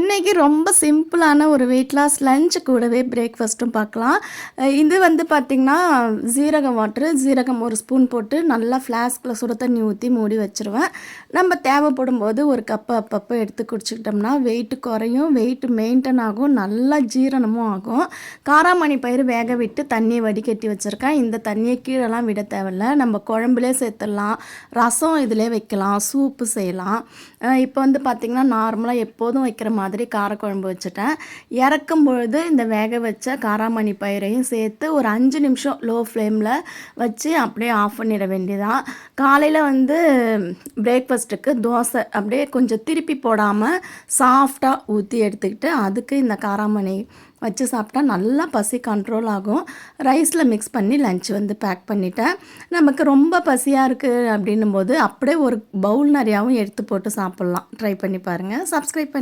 இன்னைக்கு ரொம்ப சிம்பிளான ஒரு வெயிட் லாஸ் லஞ்ச் கூடவே பிரேக்ஃபாஸ்ட்டும் பார்க்கலாம். இது வந்து பார்த்திங்கன்னா, ஜீரகம் வாட்டரு, ஜீரகம் 1 ஸ்பூன் போட்டு நல்லா ஃப்ளாஸ்கில் சுடு தண்ணி ஊற்றி மூடி வச்சுருவேன். நம்ம தேவைப்படும்போது ஒரு கப்பு அப்பப்போ எடுத்து குடிச்சிக்கிட்டோம்னா வெயிட் குறையும், வெயிட் மெயின்டைன் ஆகும், நல்லா ஜீரணமும் ஆகும். காராமணி பயிறு வேக விட்டு தண்ணியை வடிகட்டி வச்சுருக்கேன். இந்த தண்ணியை கீழெல்லாம் விட தேவையில்ல, நம்ம குழம்புலே சேர்த்துடலாம், ரசம் இதிலே வைக்கலாம், சூப்பு செய்யலாம். இப்போ வந்து பார்த்திங்கன்னா, நார்மலாக எப்போதும் வைக்கிற மாதிரி காரக்குழம்பு வச்சுட்டேன். இறக்கும் பொழுது இந்த வேக வச்ச காராமணி பயிரையும் சேர்த்து ஒரு 5 நிமிஷம் லோ ஃப்ளேமில் வச்சு அப்படியே ஆஃப் பண்ணிட வேண்டியதான். காலையில் வந்து பிரேக்ஃபாஸ்ட்டுக்கு தோசை அப்படியே கொஞ்சம் திருப்பி போடாமல் சாஃப்டாக ஊற்றி எடுத்துக்கிட்டு அதுக்கு இந்த காராமணி வச்சு சாப்பிட்டா நல்லா பசி கண்ட்ரோல் ஆகும். ரைஸில் மிக்ஸ் பண்ணி லஞ்ச் வந்து பேக் பண்ணிட்டேன். நமக்கு ரொம்ப பசியாக இருக்குது அப்படின்னும் போது அப்படியே ஒரு பவுல் நிறையாவும் எடுத்து போட்டு சாப்பிட்லாம். ட்ரை பண்ணி பாருங்கள். சப்ஸ்கிரைப் பண்ணி